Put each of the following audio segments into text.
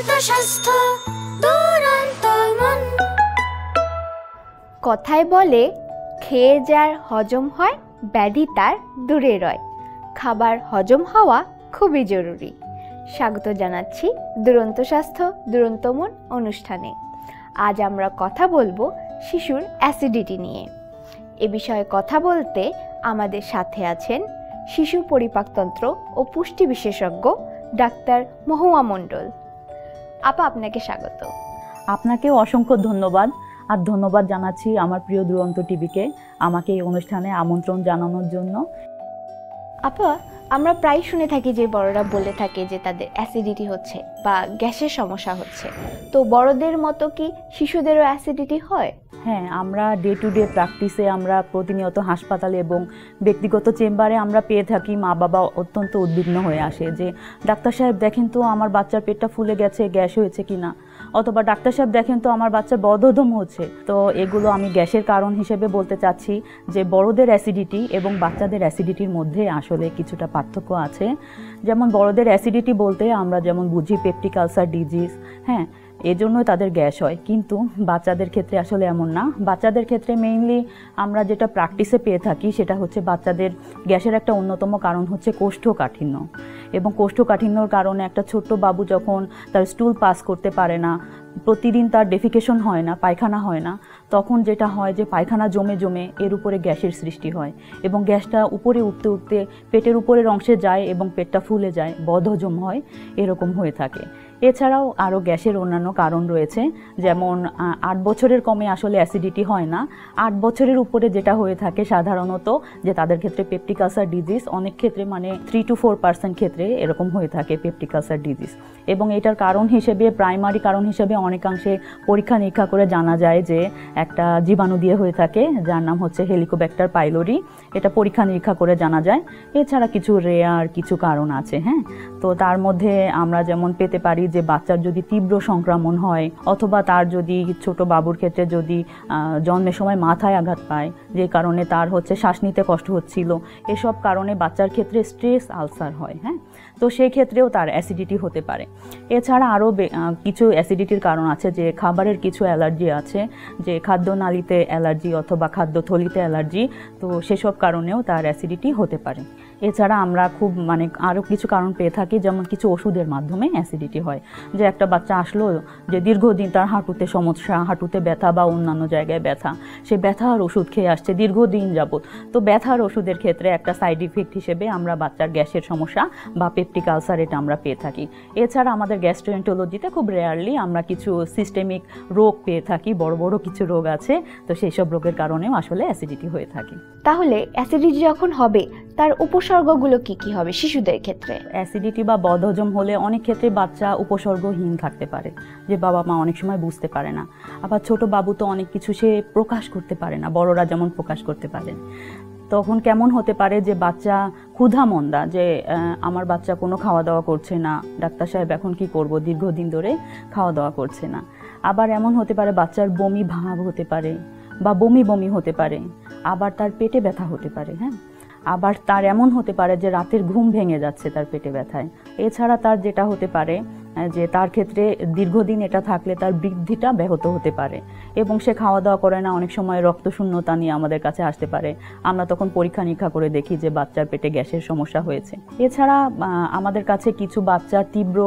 দুরন্ত স্বাস্থ্য দুরন্ত মন। কথায় বলে খেয়ে যার হজম হয় ব্যাধি তার দূরে রয়। খাবার হজম হওয়া খুবই জরুরি। স্বাগত জানাচ্ছি দুরন্ত স্বাস্থ্য দুরন্ত মন অনুষ্ঠানে। আজ আমরা কথা বলবো শিশুর অ্যাসিডিটি নিয়ে। এ বিষয়ে কথা বলতে আমাদের সাথে আছেন শিশু পরিপাকতন্ত্র ও পুষ্টি বিশেষজ্ঞ ডাক্তার মহুয়া মণ্ডল। আপা, আপনাকে স্বাগত। আপনাকেও অসংখ্য ধন্যবাদ। আর ধন্যবাদ জানাচ্ছি আমার প্রিয় দুরন্ত টিভিকে আমাকে এই অনুষ্ঠানে আমন্ত্রণ জানানোর জন্য। আপা, আমরা প্রায় শুনে থাকি যে বড়রা বলে থাকে যে তাদের অ্যাসিডিটি হচ্ছে বা গ্যাসের সমস্যা হচ্ছে। তো বড়দের মতো কি শিশুদেরও অ্যাসিডিটি হয়? হ্যাঁ, আমরা ডে টু ডে প্র্যাকটিসে আমরা প্রতিনিয়ত হাসপাতালে এবং ব্যক্তিগত চেম্বারে আমরা পেয়ে থাকি মা বাবা অত্যন্ত উদ্বিগ্ন হয়ে আসে যে ডাক্তার সাহেব দেখেন তো আমার বাচ্চার পেটটা ফুলে গেছে, গ্যাস হয়েছে কিনা, অথবা ডাক্তার সাহেব দেখেন তো আমার বাচ্চার বদহজম হচ্ছে। তো এগুলো আমি গ্যাসের কারণ হিসেবে বলতে চাচ্ছি যে বড়দের অ্যাসিডিটি এবং বাচ্চাদের অ্যাসিডিটির মধ্যে আসলে কিছুটা পার্থক্য আছে। যেমন বড়দের অ্যাসিডিটি বলতে আমরা যেমন বুঝি পেপটিক আলসার ডিজিজ, হ্যাঁ, এজন্যই তাদের গ্যাস হয়, কিন্তু বাচ্চাদের ক্ষেত্রে আসলে এমন না। বাচ্চাদের ক্ষেত্রে মেইনলি আমরা যেটা প্র্যাকটিসে পেয়ে থাকি সেটা হচ্ছে বাচ্চাদের গ্যাসের একটা অন্যতম কারণ হচ্ছে কোষ্ঠকাঠিন্য। এবং কোষ্ঠকাঠিন্যর কারণে একটা ছোট্ট বাবু যখন তার স্টুল পাস করতে পারে না, প্রতিদিন তার ডেফিকেশন হয় না, পায়খানা হয় না, তখন যেটা হয় যে পায়খানা জমে জমে এর উপরে গ্যাসের সৃষ্টি হয় এবং গ্যাসটা উপরে উঠতে উঠতে পেটের উপরের অংশে যায় এবং পেটটা ফুলে যায়, বদহজম হয়, এরকম হয়ে থাকে। এছাড়াও আরও গ্যাসের অন্যান্য কারণ রয়েছে, যেমন 8 বছরের কমে আসলে অ্যাসিডিটি হয় না। 8 বছরের উপরে যেটা হয়ে থাকে সাধারণত যে তাদের ক্ষেত্রে পেপটিক আলসার ডিজিজ, অনেক ক্ষেত্রে মানে 3 to 4% ক্ষেত্রে এরকম হয়ে থাকে পেপটিক আলসার ডিজিজ। এবং এটার কারণ হিসেবে, প্রাইমারি কারণ হিসেবে অনেকাংশে পরীক্ষা নিরীক্ষা করে জানা যায় যে একটা জীবাণু দিয়ে হয়ে থাকে যার নাম হচ্ছে হেলিকোব্যাক্টার পাইলোরি। এটা পরীক্ষা নিরীক্ষা করে জানা যায়। এছাড়া কিছু রেয়ার কিছু কারণ আছে, হ্যাঁ। তো তার মধ্যে আমরা যেমন পেতে পারি যে বাচ্চার যদি তীব্র সংক্রমণ হয়, অথবা তার যদি ছোট বাবুর ক্ষেত্রে যদি জন্মের সময় মাথায় আঘাত পায় যে কারণে তার হচ্ছে শ্বাস নিতে কষ্ট হচ্ছিল, এসব কারণে বাচ্চার ক্ষেত্রে স্ট্রেস আলসার হয়, হ্যাঁ। তো সেই ক্ষেত্রেও তার অ্যাসিডিটি হতে পারে। এছাড়া আরও কিছু অ্যাসিডিটির কারণ আছে, যে খাবারের কিছু অ্যালার্জি আছে, যে খাদ্যনালীতে অ্যালার্জি অথবা খাদ্যথলিতে অ্যালার্জি, তো সেসব কারণেও তার অ্যাসিডিটি হতে পারে। এছাড়া আমরা খুব আরও কিছু কারণ পেয়ে থাকি, যেমন কিছু ওষুধের মাধ্যমে অ্যাসিডিটি হয়। যে একটা বাচ্চা আসলো যে দীর্ঘদিন তার হাঁটুতে সমস্যা, হাঁটুতে ব্যথা বা অন্যান্য জায়গায় ব্যথা, সে ব্যথার ওষুধ খেয়ে আসছে দীর্ঘদিন যাবত। তো ব্যথার ওষুধের ক্ষেত্রে একটা সাইড ইফেক্ট হিসেবে আমরা বাচ্চার গ্যাসের সমস্যা বা পেপটিক আলসার এটা আমরা পেয়ে থাকি। এছাড়া আমাদের গ্যাস্ট্রোএন্টারোলজিতে খুব রেয়ারলি আমরা কিছু সিস্টেমিক রোগ পেয়ে থাকি, বড় বড় কিছু রোগ আছে, তো সেই সব রোগের কারণেও আসলে অ্যাসিডিটি হয়ে থাকে। তাহলে অ্যাসিডিটি যখন হবে তার উপসর্গগুলো কি কি হবে শিশুদের ক্ষেত্রে? অ্যাসিডিটি বা বদহজম হলে অনেক ক্ষেত্রে বাচ্চা উপসর্গহীন থাকতে পারে, যে বাবা মা অনেক সময় বুঝতে পারে না। আবার ছোট বাবু তো অনেক কিছু সে প্রকাশ করতে পারে না, বড়রা যেমন প্রকাশ করতে পারেন। তখন কেমন হতে পারে যে বাচ্চা ক্ষুধা মন্দা, যে আমার বাচ্চা কোনো খাওয়া দাওয়া করছে না, ডাক্তার সাহেব এখন কি করব, দীর্ঘদিন ধরে খাওয়া দাওয়া করছে না। আবার এমন হতে পারে বাচ্চার বমি ভাব হতে পারে বা বমি বমি হতে পারে, আবার তার পেটে ব্যথা হতে পারে, হ্যাঁ। আবার তার এমন হতে পারে যে রাতের ঘুম ভেঙে যাচ্ছে তার পেটে ব্যথায়। এছাড়া তার যেটা হতে পারে যে তার ক্ষেত্রে দীর্ঘদিন এটা থাকলে তার বৃদ্ধিটা ব্যাহত হতে পারে এবং সে খাওয়া দাওয়া করে না, অনেক সময় রক্তশূন্যতা নিয়ে আমাদের কাছে আসতে পারে। আমরা তখন পরীক্ষা নিরীক্ষা করে দেখি যে বাচ্চার পেটে গ্যাসের সমস্যা হয়েছে। এছাড়া আমাদের কাছে কিছু বাচ্চার তীব্র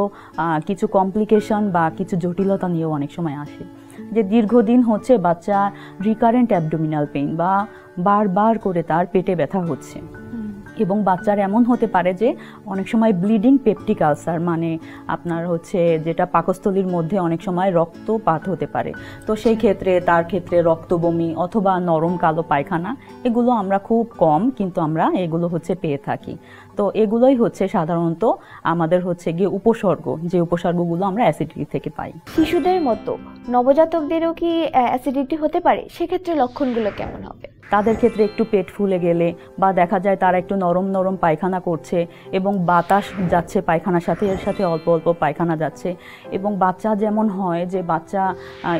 কিছু কমপ্লিকেশন বা কিছু জটিলতা নিয়েও অনেক সময় আসে, যে দীর্ঘদিন হচ্ছে বাচ্চা রিকারেন্ট অ্যাবডোমিনাল পেইন বা বারবার করে তার পেটে ব্যথা হচ্ছে। এবং বাচ্চার এমন হতে পারে যে অনেক সময় ব্লিডিং পেপটিক আলসার, মানে আপনার হচ্ছে যেটা পাকস্থলীর মধ্যে অনেক সময় রক্তপাত হতে পারে। তো সেই ক্ষেত্রে তার ক্ষেত্রে রক্ত বমি অথবা নরম কালো পায়খানা, এগুলো আমরা খুব কম, কিন্তু আমরা এগুলো হচ্ছে পেয়ে থাকি। তো এগুলোই হচ্ছে সাধারণত আমাদের হচ্ছে গিয়ে উপসর্গ, যে উপসর্গগুলো আমরা অ্যাসিডিটি থেকে পাই। শিশুদের মতো নবজাতকদেরও কি অ্যাসিডিটি হতে পারে? সেক্ষেত্রে লক্ষণগুলো কেমন হবে? তাদের ক্ষেত্রে একটু পেট ফুলে গেলে বা দেখা যায় তারা একটু নরম নরম পায়খানা করছে এবং বাতাস যাচ্ছে পায়খানার সাথে, এর সাথে অল্প অল্প পায়খানা যাচ্ছে, এবং বাচ্চা যেমন হয় যে বাচ্চা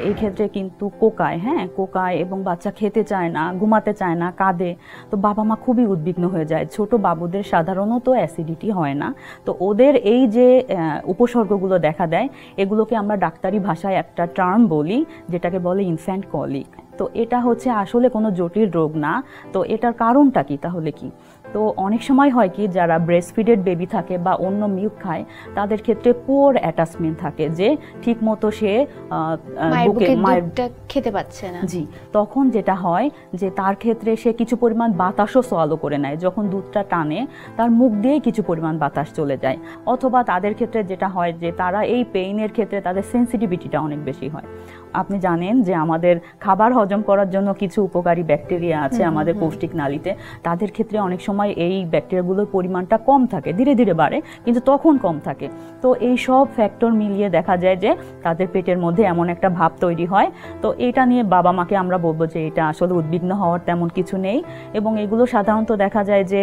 এই ক্ষেত্রে কিন্তু কোকায় এবং বাচ্চা খেতে চায় না, ঘুমাতে চায় না, কাঁদে। তো বাবা মা খুবই উদ্বিগ্ন হয়ে যায়। ছোট বাবুদের সাধারণত অ্যাসিডিটি হয় না, তো ওদের এই যে উপসর্গগুলো দেখা দেয় এগুলোকে আমরা ডাক্তারি ভাষায় একটা টার্ম বলি যেটাকে বলে ইনফ্যান্ট কলিক। তো এটা হচ্ছে আসলে কোনো জটিল রোগ না। তো এটার কারণটা কি তাহলে কি? তো অনেক সময় হয় কি, যারা ব্রেস্টফিডেড বেবি থাকে বা অন্য মিল্ক খায় তাদের ক্ষেত্রে পুয়ার অ্যাটাচমেন্ট থাকে, যে ঠিক মতো সে মায়ের খেতে পাচ্ছে না। জি, তখন যেটা হয় যে তার ক্ষেত্রে সে কিছু পরিমাণ বাতাসও সোয়ালো করে নেয়। যখন দুধটা টানে তার মুখ দিয়ে কিছু পরিমাণ বাতাস চলে যায়। অথবা তাদের ক্ষেত্রে যেটা হয় যে তারা এই পেইনের ক্ষেত্রে তাদের সেন্সিটিভিটিটা অনেক বেশি হয়। আপনি জানেন যে আমাদের খাবার হজম করার জন্য কিছু উপকারী ব্যাকটেরিয়া আছে আমাদের পৌষ্টিক নালীতে। তাদের ক্ষেত্রে অনেক সময় এই ব্যাকটেরিয়াগুলোর পরিমাণটা কম থাকে, ধীরে ধীরে বাড়ে, কিন্তু তখন কম থাকে। তো এই সব ফ্যাক্টর মিলিয়ে দেখা যায় যে তাদের পেটের মধ্যে এমন একটা ভাব তৈরি হয়। তো এটা নিয়ে বাবা মাকে আমরা বলবো যে এটা আসলে উদ্বিগ্ন হওয়ার তেমন কিছু নেই, এবং এগুলো সাধারণত দেখা যায় যে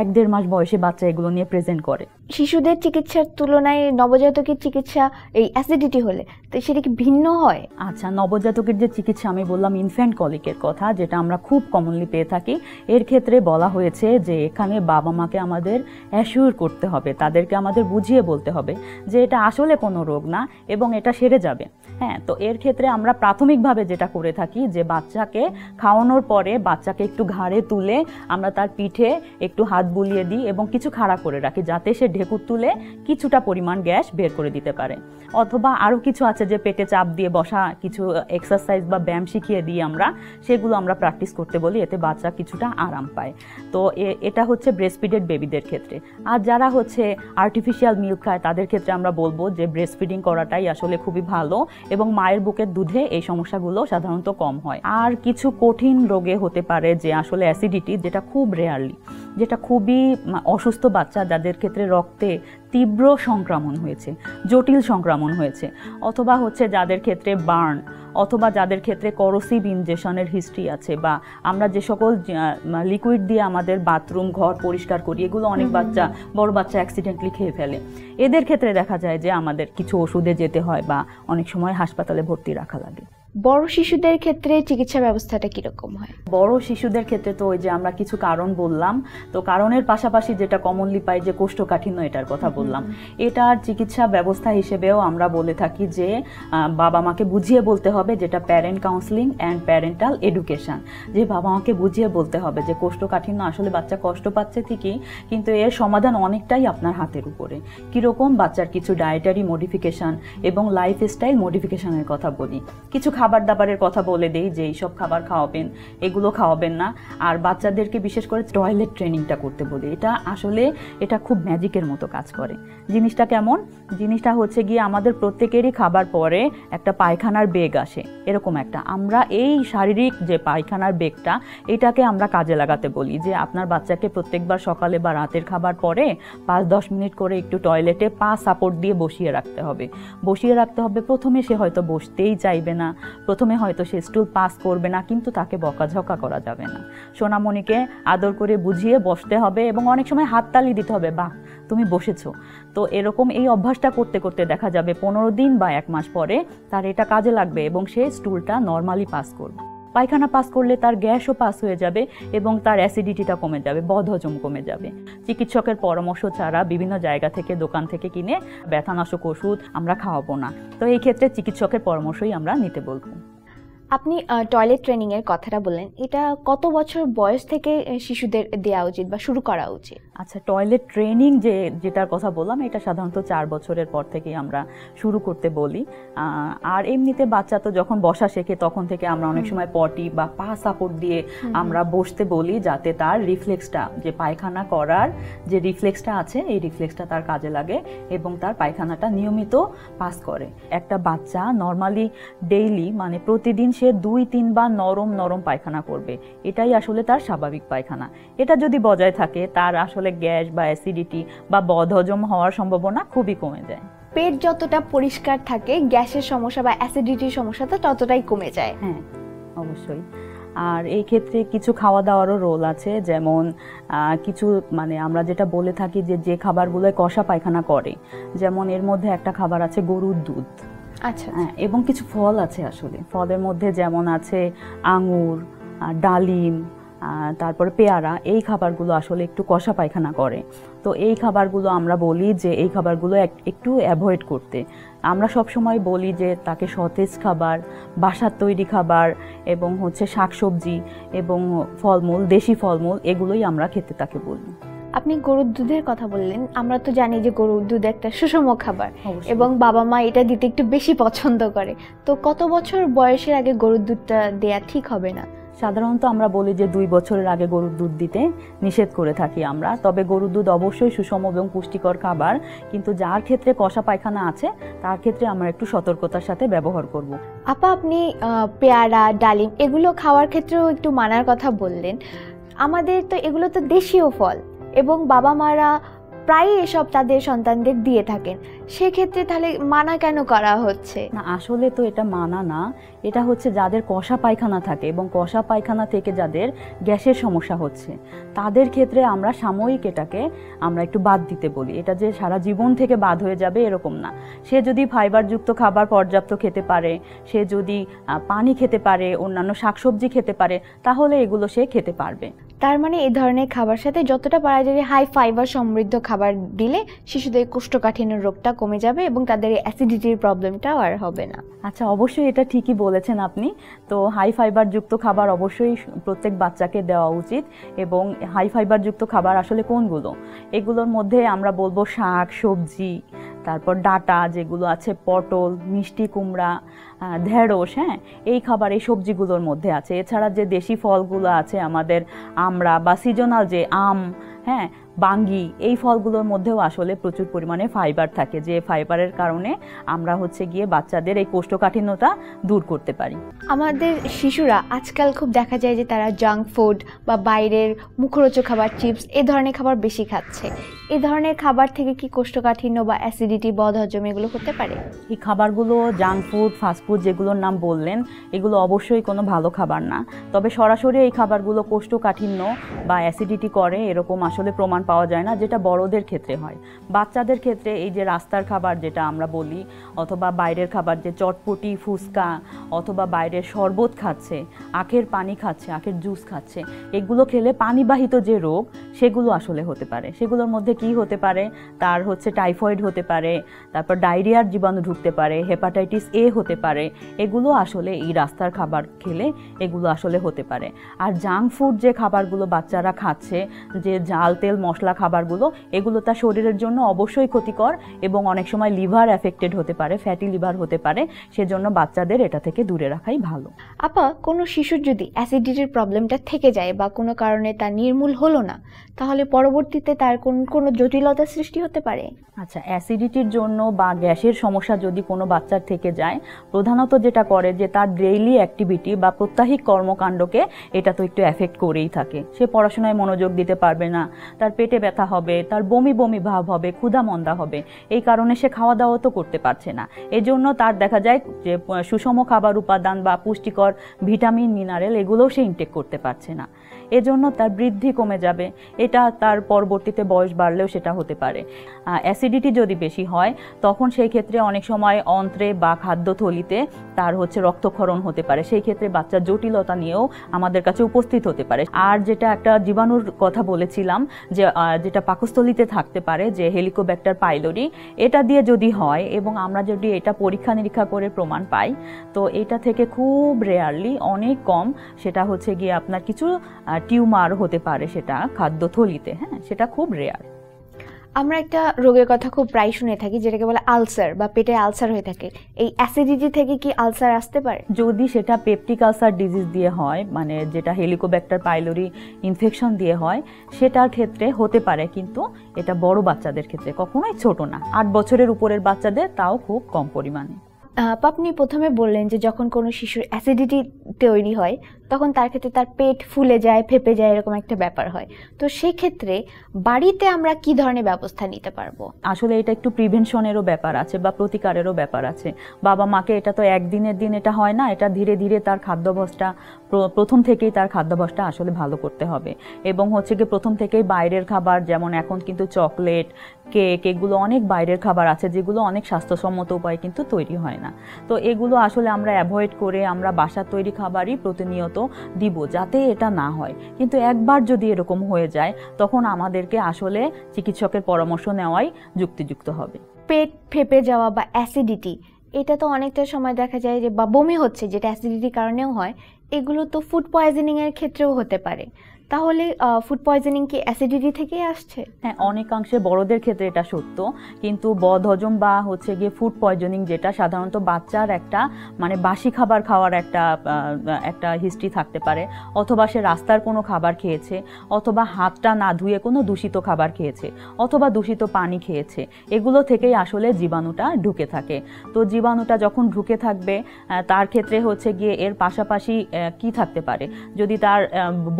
1-1.5 মাস বয়সে বাচ্চা এগুলো নিয়ে প্রেজেন্ট করে। শিশুদের চিকিৎসার তুলনায় নবজাতকের চিকিৎসা এই অ্যাসিডিটি হলে তো সেটা কি ভিন্ন হয়? আচ্ছা, নবজাতকের যে চিকিৎসা আমি বললাম ইনফ্যান্ট কলিকের কথা, যেটা আমরা খুব কমনলি পেয়ে থাকি, এর ক্ষেত্রে বলা হয়েছে যে এখানে বাবা মাকে আমাদের অ্যাসিওর করতে হবে, তাদেরকে আমাদের বুঝিয়ে বলতে হবে যে এটা আসলে কোনো রোগ না এবং এটা সেরে যাবে। হ্যাঁ, তো এর ক্ষেত্রে আমরা প্রাথমিকভাবে যেটা করে থাকি যে বাচ্চাকে খাওয়ানোর পরে বাচ্চাকে একটু ঘাড়ে তুলে আমরা তার পিঠে একটু হাত বুলিয়ে দিই এবং কিছু খাড়া করে রাখি, যাতে সে ঢেকুর তুলে কিছুটা পরিমাণ গ্যাস বের করে দিতে পারে। অথবা আরও কিছু আছে যে পেটে চাপ দিয়ে বসা, কিছু এক্সারসাইজ বা ব্যায়াম শিখিয়ে দিই আমরা, সেগুলো আমরা প্র্যাকটিস করতে বলি, এতে বাচ্চা কিছুটা আরাম পায়। তো এটা হচ্ছে ব্রেস্টফিডেড বেবিদের ক্ষেত্রে। আর যারা হচ্ছে আর্টিফিশিয়াল মিল্ক খায় তাদের ক্ষেত্রে আমরা বলবো যে ব্রেস্টফিডিং করাটাই আসলে খুবই ভালো, এবং মায়ের বুকের দুধে এই সমস্যাগুলো সাধারণত কম হয়। আর কিছু কঠিন রোগে হতে পারে যে আসলে অ্যাসিডিটি, যেটা খুব রেয়ারলি, যেটা খুবই অসুস্থ বাচ্চা যাদের ক্ষেত্রে রক্তে তীব্র সংক্রমণ হয়েছে, জটিল সংক্রমণ হয়েছে, অথবা হচ্ছে যাদের ক্ষেত্রে বার্ন, অথবা যাদের ক্ষেত্রে করোসিভ ইনজেকশনের হিস্ট্রি আছে, বা আমরা যে সকল লিকুইড দিয়ে আমাদের বাথরুম ঘর পরিষ্কার করি এগুলো অনেক বড় বাচ্চা অ্যাক্সিডেন্টলি খেয়ে ফেলে, এদের ক্ষেত্রে দেখা যায় যে আমাদের কিছু ওষুধে যেতে হয় বা অনেক সময় হাসপাতালে ভর্তি রাখা লাগে। বড় শিশুদের ক্ষেত্রে চিকিৎসা ব্যবস্থাটা কিরকম হয়? বড় শিশুদের ক্ষেত্রে তো ওই যে আমরা কিছু কারণ বললাম, তো কারণের পাশাপাশি যেটা কমনলি পাই যে কোষ্ঠকাঠিন্য, এটার কথা বললাম। এটার চিকিৎসা ব্যবস্থা হিসেবেও আমরা বলে থাকি যে বাবা মাকে বুঝিয়ে বলতে হবে, যেটা parent counselling and parental education, যে বাবা মাকে বুঝিয়ে বলতে হবে যে কোষ্ঠকাঠিন্য আসলে বাচ্চা কষ্ট পাচ্ছে ঠিকই, কিন্তু এর সমাধান অনেকটাই আপনার হাতের উপরে। কীরকম? বাচ্চার কিছু ডায়েটারি মডিফিকেশান এবং লাইফস্টাইল মডিফিকেশানের কথা বলি, কিছু খাবার দাবারের কথা বলে দেই যে এইসব খাবার খাওয়াবেন, এগুলো খাওয়াবেন না। আর বাচ্চাদেরকে বিশেষ করে টয়লেট ট্রেনিংটা করতে বলি। এটা খুব ম্যাজিকের মতো কাজ করে। জিনিসটা কেমন? জিনিসটা হচ্ছে গিয়ে আমাদের প্রত্যেকেরই খাবার পরে একটা পায়খানার বেগ আসে, এরকম একটা, আমরা এই শারীরিক যে পায়খানার বেগটা, এটাকে আমরা কাজে লাগাতে বলি যে আপনার বাচ্চাকে প্রত্যেকবার সকালে বা রাতের খাবার পরে 5-10 মিনিট করে একটু টয়লেটে পা সাপোর্ট দিয়ে বসিয়ে রাখতে হবে। প্রথমে সে হয়তো বসতেই চাইবে না, প্রথমে হয়তো সে স্টুল পাস করবে না, কিন্তু তাকে বকাঝকা করা যাবে না। সোনামণিকে আদর করে বুঝিয়ে বসতে হবে এবং অনেক সময় হাততালি দিতে হবে, বাহ তুমি বসেছো। তো এরকম এই অভ্যাসটা করতে করতে দেখা যাবে 15 দিন বা 1 মাস পরে তার এটা কাজে লাগবে এবং সে স্টুলটা নর্মালি পাস করবে। পায়খানা পাস করলে তার গ্যাসও পাস হয়ে যাবে এবং তার অ্যাসিডিটিটা কমে যাবে, বদহজম কমে যাবে। চিকিৎসকের পরামর্শ ছাড়া বিভিন্ন জায়গা থেকে, দোকান থেকে কিনে ব্যথানাশক ওষুধ আমরা খাওয়াবো না। তো এই ক্ষেত্রে চিকিৎসকের পরামর্শই আমরা নিতে বলবো। আপনি টয়লেট ট্রেনিং এর কথাটা বললেন, এটা কত বছর বয়স থেকে শিশুদের দেওয়া উচিত বা শুরু করা উচিত? আচ্ছা, টয়লেট ট্রেনিং যেটার কথা বললাম, এটা সাধারণত 4 বছরের পর থেকেই আমরা শুরু করতে বলি। আর এমনিতে বাচ্চা তো যখন বসা শেখে তখন থেকে আমরা অনেক সময় পটি বা পা সাপোর্ট দিয়ে আমরা বসতে বলি, যাতে তার রিফ্লেক্সটা, যে পায়খানা করার যে রিফ্লেক্সটা আছে, এই রিফ্লেক্সটা তার কাজে লাগে এবং তার পায়খানাটা নিয়মিত পাস করে। একটা বাচ্চা নর্মালি ডেইলি, মানে প্রতিদিন সে 2-3 বার নরম পায়খানা করবে, এটাই আসলে তার স্বাভাবিক পায়খানা। এটা যদি বজায় থাকে তার আসলে গ্যাস বা অ্যাসিডিটি বা বদহজম হওয়ার সম্ভাবনা খুবই কমে যায়। পেট যতটা পরিষ্কার থাকে গ্যাসের সমস্যা বা অ্যাসিডিটির সমস্যাটা ততটাই কমে যায়। হ্যাঁ, অবশ্যই। আর এই ক্ষেত্রে কিছু খাওয়া দাওয়ারও রোল আছে, যেমন কিছু মানে আমরা যেটা বলে থাকি যে যে খাবারগুলোয় কষা পায়খানা করে, যেমন এর মধ্যে একটা খাবার আছে গরুর দুধ। আচ্ছা হ্যাঁ, এবং কিছু ফল আছে, আসলে ফলের মধ্যে যেমন আছে আঙুর, ডালিম, তারপরে পেয়ারা। এই খাবারগুলো আসলে একটু কষা পায়খানা করে, তো এই খাবারগুলো আমরা বলি যে এই খাবারগুলো একটু অ্যাভয়েড করতে। আমরা সবসময় বলি যে তাকে সতেজ খাবার, বাসার তৈরি খাবার এবং হচ্ছে শাকসবজি এবং ফলমূল, দেশি ফলমূল, এগুলোই আমরা খেতে তাকে বলি। আপনি গরুর দুধের কথা বললেন, আমরা তো জানি যে গরুর দুধ একটা সুষম খাবার অবশ্যই। এবং বাবা মা এটা দিতে একটু বেশি পছন্দ করে। তো কত বছর বয়সের আগে গরুর দুধটা দেয়া ঠিক হবে না? সাধারণত আমরা বলি যে 2 বছরের আগে গরুর দুধ দিতে নিষেধ করে থাকি আমরা। তবে গরুর দুধ অবশ্যই সুষম এবং পুষ্টিকর খাবার, কিন্তু যার ক্ষেত্রে কষা পায়খানা আছে তার ক্ষেত্রে আমরা একটু সতর্কতার সাথে ব্যবহার করব। আপা, আপনি পেয়ারা, ডালিম এগুলো খাওয়ার ক্ষেত্রেও একটু মানার কথা বললেন। আমাদের তো এগুলো তো দেশীয় ফল এবং বাবা মারা প্রায়ই এসব তাদের সন্তানদের দিয়ে থাকেন, সেক্ষেত্রে তাহলে মানা কেন করা হচ্ছে? না, আসলে তো এটা মানা না, এটা হচ্ছে যাদের কষা পায়খানা থাকে এবং কষা পায়খানা থেকে যাদের গ্যাসের সমস্যা হচ্ছে তাদের ক্ষেত্রে আমরা সাময়িক এটাকে আমরা একটু বাদ দিতে বলি। এটা যে সারা জীবন থেকে বাদ হয়ে যাবে এরকম না। সে যদি ফাইবারযুক্ত খাবার পর্যাপ্ত খেতে পারে, সে যদি পানি খেতে পারে, অন্যান্য শাকসবজি খেতে পারে, তাহলে এগুলো সে খেতে পারবে। তার মানে এই ধরনের খাবার সাথে যতটা পারা যায় হাই ফাইবার সমৃদ্ধ খাবার দিলে শিশুদের কোষ্ঠকাঠিন্যের রোগটা কমে যাবে এবং তাদের অ্যাসিডিটির প্রবলেমটাও আর হবে না। আচ্ছা, অবশ্যই এটা ঠিকই বলেছেন আপনি। তো হাই ফাইবারযুক্ত খাবার অবশ্যই প্রত্যেক বাচ্চাকে দেওয়া উচিত। এবং হাই ফাইবারযুক্ত খাবার আসলে কোনগুলো? এগুলোর মধ্যে আমরা বলবো শাক, সবজি, তারপর ডাঁটা যেগুলো আছে, পটল, মিষ্টি কুমড়া, ঢেঁড়স, হ্যাঁ, এই খাবার এই সবজিগুলোর মধ্যে আছে। এছাড়া যে দেশি ফলগুলো আছে আমাদের, আমরা বা সিজনাল যে আম, হ্যাঁ, বাঙ্গি, এই ফলগুলোর মধ্যেও আসলে প্রচুর পরিমাণে ফাইবার থাকে, যে ফাইবারের কারণে আমরা হচ্ছে গিয়ে বাচ্চাদের এই কোষ্ঠকাঠিন্যতা দূর করতে পারি। আমাদের শিশুরা আজকাল খুব দেখা যায় যে তারা জাঙ্ক ফুড বা বাইরের মুখরোচক খাবার, চিপস, এই ধরনের খাবার বেশি খাচ্ছে। এই ধরনের খাবার থেকে কি কোষ্ঠকাঠিন্য বা অ্যাসিডিটি, বদহজম এগুলো হতে পারে? এই খাবারগুলো, জাঙ্ক ফুড, ফাস্টফুড যেগুলোর নাম বললেন, এগুলো অবশ্যই কোনো ভালো খাবার না। তবে সরাসরি এই খাবারগুলো কোষ্ঠকাঠিন্য বা অ্যাসিডিটি করে এরকম আসলে প্রমাণ পাওয়া যায় না, যেটা বড়দের ক্ষেত্রে হয়। বাচ্চাদের ক্ষেত্রে এই যে রাস্তার খাবার যেটা আমরা বলি, অথবা বাইরের খাবার, যে চটপটি, ফুচকা, অথবা বাইরের শরবত খাচ্ছে, আখের পানি খাচ্ছে, আখের জুস খাচ্ছে, এগুলো খেলে পানিবাহিত যে রোগ সেগুলো আসলে হতে পারে। সেগুলোর মধ্যে কি হতে পারে? তার হচ্ছে টাইফয়েড হতে পারে, তারপর ডায়রিয়ার জীবাণু ঢুকতে পারে, হেপাটাইটিস এ হতে পারে। এগুলো আসলে এই রাস্তার খাবার খেলে এগুলো আসলে হতে পারে। আর জাঙ্ক ফুড যে খাবারগুলো বাচ্চারা খাচ্ছে, যে ঝাল তেল মশলা খাবারগুলো, এগুলো তার শরীরের জন্য অবশ্যই ক্ষতিকর এবং অনেক সময় লিভার অ্যাফেক্টেড হতে পারে, ফ্যাটি লিভার হতে পারে। সেজন্য বাচ্চাদের এটা থেকে দূরে রাখাই ভালো। আপা, কোনো শিশুর যদি অ্যাসিডিটির প্রবলেমটা থেকে যায় বা কোনো কারণে তা নির্মূল হলো না, তাহলে পরবর্তীতে তার কোনো জটিলতার সৃষ্টি হতে পারে? আচ্ছা, অ্যাসিডিটির জন্য বা গ্যাসের সমস্যা যদি কোনো বাচ্চার থেকে যায়, প্রধানত যেটা করে যে তার ডেইলি অ্যাক্টিভিটি বা প্রত্যাহিক কর্মকাণ্ডকে এটা তো একটু এফেক্ট করেই থাকে। সে পড়াশোনায় মনোযোগ দিতে পারবে না, তার পেটে ব্যথা হবে, তার বমি বমি ভাব হবে, ক্ষুধা মন্দা হবে। এই কারণে সে খাওয়া দাওয়া তো করতে পারছে না। এজন্য তার দেখা যায় যে সুষম খাবার উপাদান বা পুষ্টিকর ভিটামিন, মিনারেল এগুলোও সে ইনটেক করতে পারছে না। এজন্য তার বৃদ্ধি কমে যাবে। এটা তার পরবর্তীতে বয়স বাড়লেও সেটা হতে পারে। অ্যাসিডিটি যদি বেশি হয় তখন সেই ক্ষেত্রে অনেক সময় অন্ত্রে বা খাদ্যথলিতে তার হচ্ছে রক্তক্ষরণ হতে পারে। সেই ক্ষেত্রে বাচ্চার জটিলতা নিয়েও আমাদের কাছে উপস্থিত হতে পারে। আর যেটা একটা জীবাণুর কথা বলেছিলাম, যে যেটা পাকস্থলিতে থাকতে পারে, যে হেলিকোব্যাক্টার পাইলোরি, এটা দিয়ে যদি হয় এবং আমরা যদি এটা পরীক্ষা নিরীক্ষা করে প্রমাণ পাই, তো এটা থেকে খুব রেয়ারলি, অনেক কম, সেটা হচ্ছে গিয়ে আপনার কিছু টিউমার হতে পারে সেটা খাদ্যথলিতে, হ্যাঁ, সেটা খুব রেয়ার। আমরা একটা রোগের কথা খুব প্রায় শুনে থাকি, যেটাকে বলে আলসার বা পেটে আলসার হয়ে থাকে। এই অ্যাসিডিটি থেকে কি আলসার আসতে পারে? যদি সেটা পেপটিক আলসার ডিজিজ দিয়ে হয়, মানে যেটা হেলিকোব্যাক্টার পাইলোরি ইনফেকশন দিয়ে হয়, সেটার ক্ষেত্রে হতে পারে, কিন্তু এটা বড় বাচ্চাদের ক্ষেত্রে, কখনোই ছোট না। 8 বছরের উপরের বাচ্চাদের তাও খুব কম পরিমাণে। আপনি প্রথমে বললেন যে যখন কোনো শিশুর অ্যাসিডিটি তৈরি হয় তখন তার ক্ষেত্রে তার পেট ফুলে যায়, ফেপে যায়, এরকম একটা ব্যাপার হয়। তো সেক্ষেত্রে বাড়িতে আমরা কি ধরনের ব্যবস্থা নিতে পারবো? আসলে এটা একটু প্রিভেনশনেরও ব্যাপার আছে বা প্রতিকারেরও ব্যাপার আছে। বাবা মাকে এটা তো একদিনের দিন এটা হয় না, এটা ধীরে ধীরে তার খাদ্যাভ্যাসটা প্রথম থেকেই তার খাদ্যাভ্যাসটা আসলে ভালো করতে হবে। এবং হচ্ছে কি প্রথম থেকেই বাইরের খাবার, যেমন এখন কিন্তু চকলেট, কেক, এগুলো অনেক বাইরের খাবার আছে যেগুলো অনেক স্বাস্থ্যসম্মত উপায়ে কিন্তু তৈরি হয় না। তো এগুলো আসলে আমরা অ্যাভয়েড করে আমরা বাসার তৈরি খাবারই প্রতিনিয়ত দিব, যাতে এটা না হয়। কিন্তু একবার যদি এরকম হয়ে যায় তখন আমাদেরকে আসলে চিকিৎসকের পরামর্শ নেওয়াই যুক্তিযুক্ত হবে। পেট ফেপে যাওয়া বা অ্যাসিডিটি, এটা তো অনেকটা সময় দেখা যায় যে, বা বমি হচ্ছে, যেটা অ্যাসিডিটির কারণেও হয়, এগুলো তো ফুড পয়জনিংয়ের ক্ষেত্রেও হতে পারে। তাহলে ফুড পয়জনিং কি অ্যাসিডিটি থেকেই আসছে? হ্যাঁ, অনেকাংশে বড়দের ক্ষেত্রে এটা সত্য, কিন্তু বদহজম বা হচ্ছে গিয়ে ফুড পয়জনিং যেটা সাধারণত বাচ্চার একটা মানে বাসি খাবার খাওয়ার একটা হিস্ট্রি থাকতে পারে, অথবা সে রাস্তার কোনো খাবার খেয়েছে, অথবা হাতটা না ধুয়ে কোনো দূষিত খাবার খেয়েছে, অথবা দূষিত পানি খেয়েছে। এগুলো থেকেই আসলে জীবাণুটা ঢুকে থাকে। তো জীবাণুটা যখন ঢুকে থাকবে তার ক্ষেত্রে হচ্ছে গিয়ে এর পাশাপাশি কি থাকতে পারে, যদি তার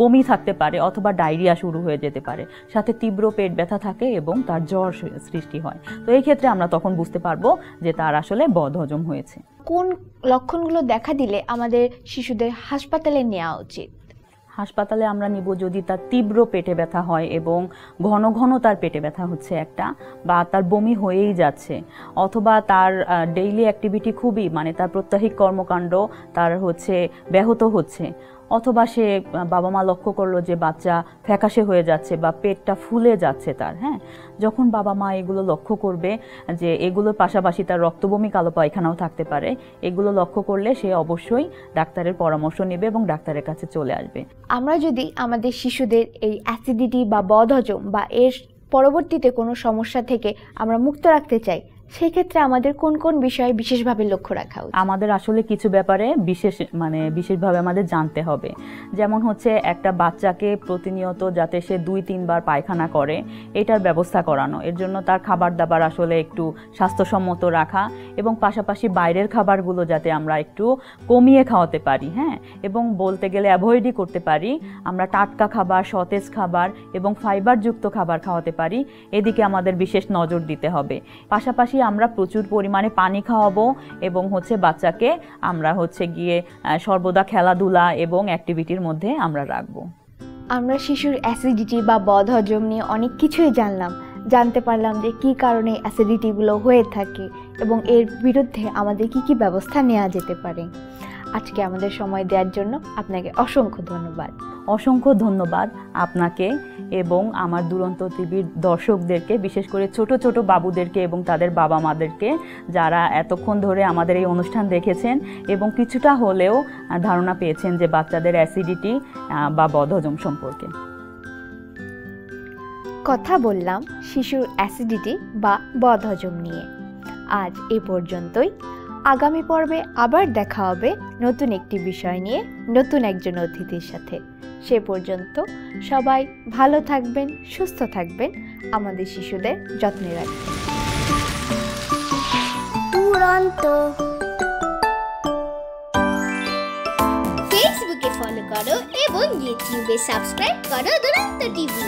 বমি থাকতে পারে অথবা ডায়রিয়া শুরু হয়ে যেতে পারে, সাথে তীব্র পেট ব্যথা থাকে এবং তার জ্বর সৃষ্টি হয়। তো এই ক্ষেত্রে আমরা তখন বুঝতে পারবো যে তার আসলে বদহজম হয়েছে। কোন লক্ষণগুলো দেখা দিলে আমাদের শিশুদের হাসপাতালে নেওয়া উচিত? হাসপাতালে আমরা নিব যদি তার তীব্র পেটে ব্যথা হয় এবং ঘন ঘন তার পেটে ব্যথা হচ্ছে একটা, বা তার বমি হয়েই যাচ্ছে, অথবা তার ডেইলি অ্যাক্টিভিটি খুবই মানে তার প্রত্যাহিক কর্মকাণ্ড তার হচ্ছে ব্যাহত হচ্ছে, অথবা সে বাবা মা লক্ষ্য করলো যে বাচ্চা ফ্যাকাশে হয়ে যাচ্ছে বা পেটটা ফুলে যাচ্ছে তার। হ্যাঁ, যখন বাবা মা এগুলো লক্ষ্য করবে যে এগুলোর পাশাপাশি তার রক্তবমি, কালো পায়খানাও থাকতে পারে, এগুলো লক্ষ্য করলে সে অবশ্যই ডাক্তারের পরামর্শ নেবে এবং ডাক্তারের কাছে চলে আসবে। আমরা যদি আমাদের শিশুদের এই অ্যাসিডিটি বা বদহজম বা এর পরবর্তীতে কোনো সমস্যা থেকে আমরা মুক্ত রাখতে চাই, সেক্ষেত্রে আমাদের কোন কোন বিষয়ে বিশেষভাবে লক্ষ্য রাখা উচিত? আমাদের আসলে কিছু ব্যাপারে বিশেষভাবে আমাদের জানতে হবে। যেমন হচ্ছে একটা বাচ্চাকে প্রতিনিয়ত যাতে সে 2-3 বার পায়খানা করে, এটার ব্যবস্থা করানো। এর জন্য তার খাবার দাবার আসলে একটু স্বাস্থ্যসম্মত রাখা, এবং পাশাপাশি বাইরের খাবারগুলো যাতে আমরা একটু কমিয়ে খাওয়াতে পারি। হ্যাঁ, এবং বলতে গেলে অ্যাভয়েডই করতে পারি। আমরা টাটকা খাবার, সতেজ খাবার এবং ফাইবারযুক্ত খাবার খাওয়াতে পারি, এদিকে আমাদের বিশেষ নজর দিতে হবে। পাশাপাশি আমরা প্রচুর পরিমাণে পানি খাওয়াবো এবং হচ্ছে বাচ্চাকে আমরা হচ্ছে গিয়ে সর্বদা খেলাধুলা এবং অ্যাক্টিভিটির মধ্যে আমরা রাখবো। আমরা শিশুর অ্যাসিডিটি বা বদহজম নিয়ে অনেক কিছুই জানতে পারলাম যে কী কারণে অ্যাসিডিটিগুলো হয়ে থাকে এবং এর বিরুদ্ধে আমাদের কি কি ব্যবস্থা নেওয়া যেতে পারে। আজকে আমাদের সময় দেওয়ার জন্য আপনাকে অসংখ্য ধন্যবাদ। অসংখ্য ধন্যবাদ আপনাকে এবং আমার দুরন্ত টিভির দর্শকদেরকে, বিশেষ করে ছোট ছোট বাবুদেরকে এবং তাদের বাবা মাদেরকে, যারা এতক্ষণ ধরে আমাদের এই অনুষ্ঠান দেখেছেন এবং কিছুটা হলেও ধারণা পেয়েছেন যে বাচ্চাদের অ্যাসিডিটি বা বদহজম সম্পর্কে। কথা বললাম শিশুর অ্যাসিডিটি বা বদহজম নিয়ে। আজ এ পর্যন্তই। আগামী পর্বে আবার দেখা হবে নতুন একটি বিষয় নিয়ে, নতুন একজন অতিথির সাথে। সে পর্যন্ত সবাই ভালো থাকবেন, সুস্থ থাকবেন, আমাদের শিশুদের যত্নে রাখবেন। দুরন্ত। ফেসবুকে ফলো করো এবং ইউটিউবে সাবস্ক্রাইব করো দুরন্ত টিভি।